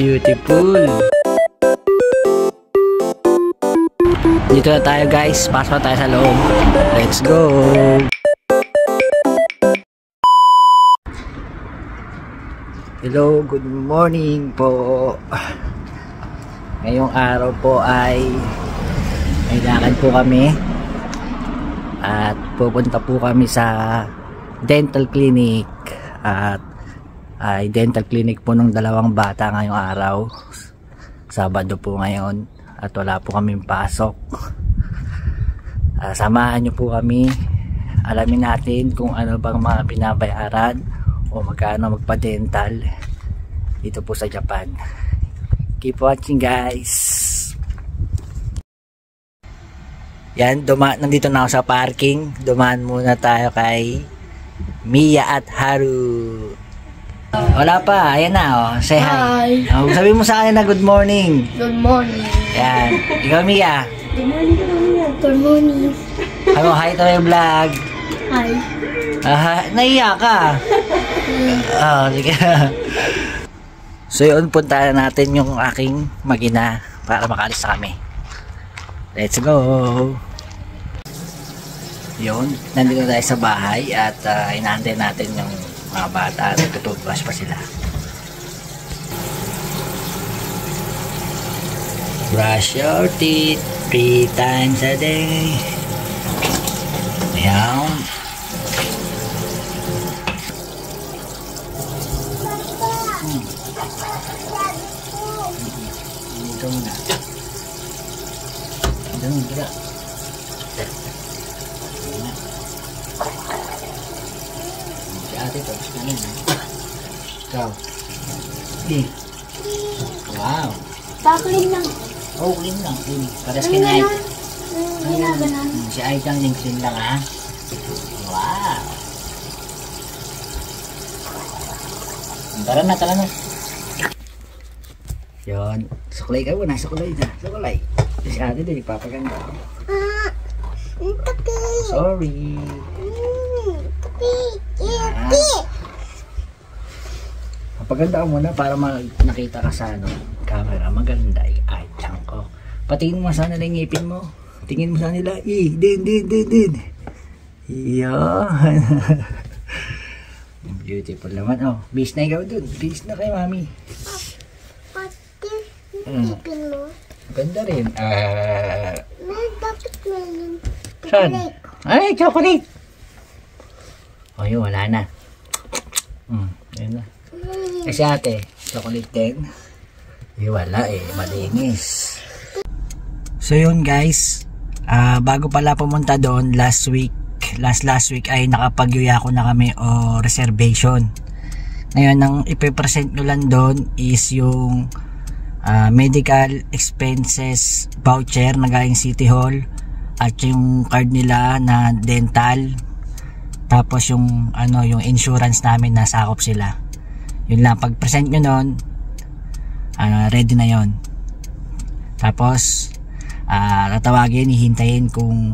Beautiful. Dito na tayo guys. Pasok na tayo sa loob. Let's go. Hello, good morning po. Ngayong araw po ay may lakad po kami at pupunta po kami sa dental clinic at ay dental clinic po ng dalawang bata ngayong araw. Sabado po ngayon at wala po kaming pasok. Samahan nyo po kami, alamin natin kung ano bang mga binabayaran o magkano magpa-dental dito po sa Japan. Keep watching guys. Yan, nandito na ako sa parking. Dumaan muna tayo kay Mia at Haru. Wala pa, ayan na oh. Say hi. Sabi mo sa akin na good morning. Good morning. Yan, ikaw Mia. Good morning, Mia. Good morning. Ano, hi to yung vlog. Hi. Naiya ka. Sige. So yun, punta natin yung aking magina para makaalis na kami. Let's go. Yun, nandito tayo sa bahay at inaantay natin yung mga bata at tutubrush pa sila. Brush your teeth 3 times a day. Ayan. Ito muna. Ito muna. Si ate tapos na rin. Ikaw. Wow. Pakulin lang. Oh, clean lang. Clean. Paras ka na. Si Aitang yung clean lang ha. Wow. Tara na. Yun. Sukulay ka muna. Sukulay. Si ate din ipapaganda. Sorry. Paganda ka muna para nakita ka sa camera. Maganda ay tiyang ko. Patingin mo sana lang ngipin mo. Tingin mo sana nila. Din. Yan. Beautiful naman. Oh, bis na ikaw dun. Bis na kay mami. Pati ngipin mo. Ganda rin. Bakit ngayon? Saan? Ay, chocolate. Oh, yun. Wala na. Yun na. Kasi ate, chocolate din. Wala malinis. So yun guys, bago pala pumunta doon last week ay nakapag-yuya ko na kami o reservation. Ngayon, ang ipipresent nyo lang doon is yung medical expenses voucher na galing City Hall at yung card nila na dental, tapos yung yung insurance namin na sakop sila. Yun lang, pag present nyo nun, ready na yon. Tapos tatawagin, hihintayin kung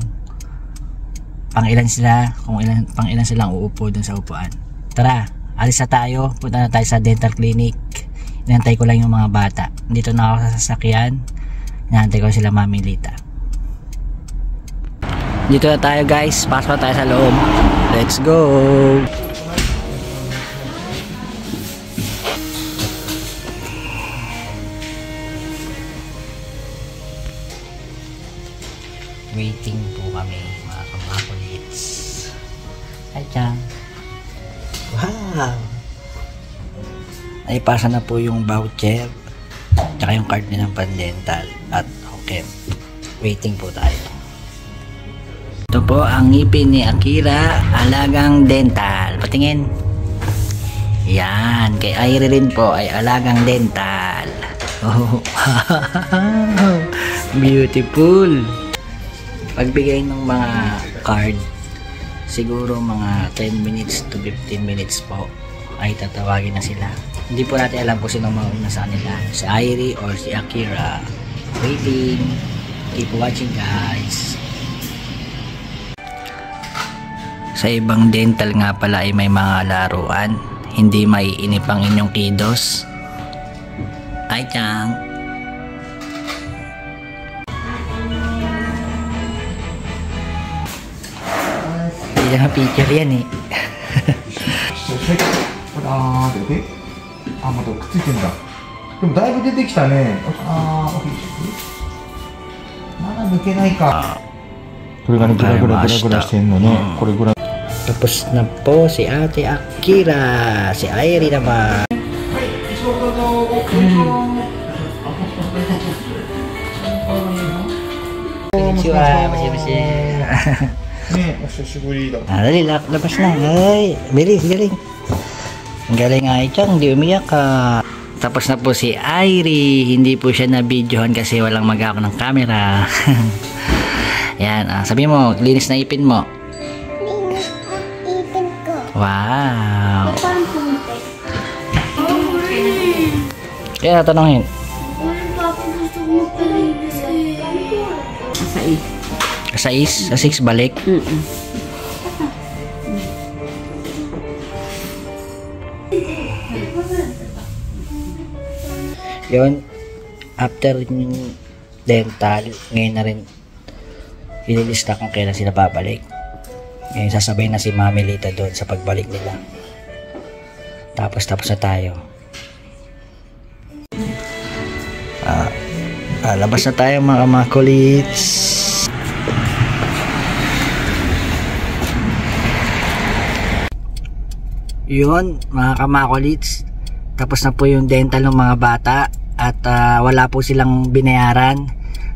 pang ilan silang uupo dun sa upuan. Tara, alis na tayo, punta na tayo sa dental clinic. Inantay ko lang yung mga bata. Dito na ako sa sasakyan, inantay ko sila Mami Lita. Dito na tayo guys, pasok na tayo sa loob. Let's go. Waiting po kami mga kamakulits. Hi Chang. Wow. Ay pasa na po yung voucher tsaka yung card nilang pan-dental at okay. Waiting po tayo. Ito po ang ngipin ni Akira, alagang dental. Patingin. Yan, kay Airi rin po ay alagang dental. Oh, beautiful. Pagbigay ng mga card, siguro mga 10 minutes to 15 minutes po ay tatawagin na sila. Hindi po natin alam kung sinong mauna sa kanila, si Airi or si Akira. Waiting. Keep watching guys. Sa ibang dental nga pala ay may mga laruan, hindi may inip ang inyong kidos. Ai-chan. Hindi lang picture yan eh. ほらーで、あ、またくっついてんだ。でもだいぶ出てきたね。あー、まだ抜けないか。これがね、グラグラしてんのね。これぐらい。Tapos na po si Ate Akira. Si Airi naman. はい、一応どうぞ。こんにちは。 Konnichiwa, masih-masih. ね、お久しぶりだ。 Dali, labas na. Ay, bilis, galing. Ang galing Ai-chan, hindi umiyak ka. Tapos na po si Airi. Hindi po siya na-videohan kasi walang mag-ako ng camera. Yan, sabi mo, linis na ipin mo. Linis ang ipin ko. Wow. Parang pumunti. Kaya tanongin. Gusto mo palinis Sa 6 balik. Yun, after yung dental, ngayon na rin ililista kung kailan sila babalik. Ngayon sasabay na si Mami Lita doon sa pagbalik nila. Tapos na tayo. Labas na tayo mga makulits. Yun mga kamakulits, tapos na po yung dental ng mga bata at wala po silang binayaran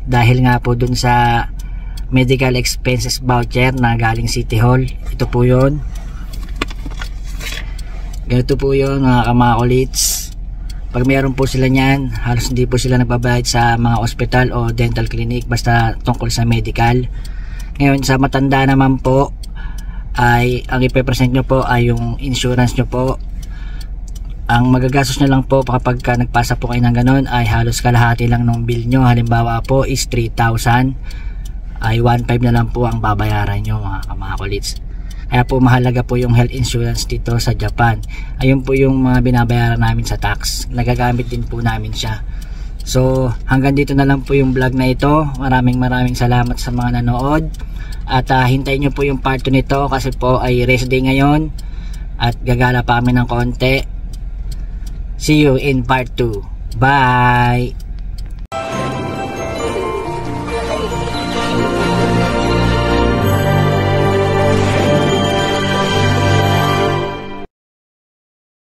dahil nga po dun sa medical expenses voucher na galing City Hall. Ito po yun. Ganito po yun mga kamakulits. Pag mayroon po sila nyan, halos hindi po sila nagbabayad sa mga hospital o dental clinic basta tungkol sa medical. Ngayon sa matanda naman po ay ang ipe-present nyo po ay yung insurance nyo po. Ang magagastos nyo lang po kapag nagpasa po kayo ng ganun ay halos kalahati lang ng bill nyo. Halimbawa po is 3,000 ay 1,500 na lang po ang babayaran nyo mga kamakulits. Kaya po mahalaga po yung health insurance dito sa Japan. Ayun po yung mga binabayaran namin sa tax. Nagagamit din po namin siya. So hanggang dito na lang po yung vlog na ito. Maraming salamat sa mga nanood. At hintayin nyo po yung part 2 nito kasi po ay rest day ngayon. At gagala pa kami ng konti. See you in part 2. Bye!